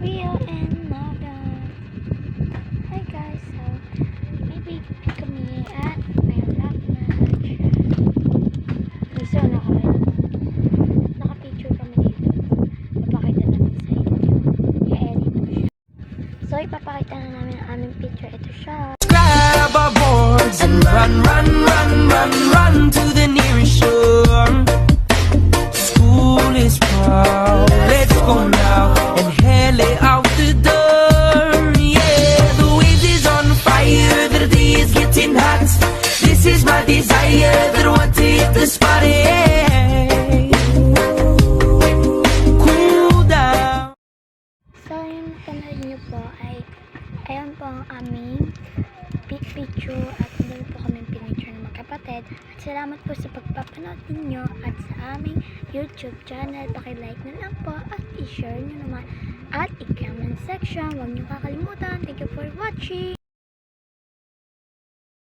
Rio and Logan. Hi guys, so maybe kami at may love match. So naka-picture kami dito. Papakita namin sa inyo. I-edit ko siya. So ipapakita na namin ang aming picture. Ito siya. Grab our boards and run, run, run, run, run to the nearest shore. School is proud. Let's go now and hail it out the door. Yeah, the waves is on fire. The day is getting hot. This is my desire. That I want to hit the spot. Yeah. Cool down. So yung panood nyo po ay ayan po ang aming picture at doon po kami pinicture ng magkapatid. At salamat po sa pagpapanood ninyo at sa aming YouTube channel. Paki-like na lang po at i-share nyo naman at i-comment section. Huwag nyo kakalimutan. Thank you for watching!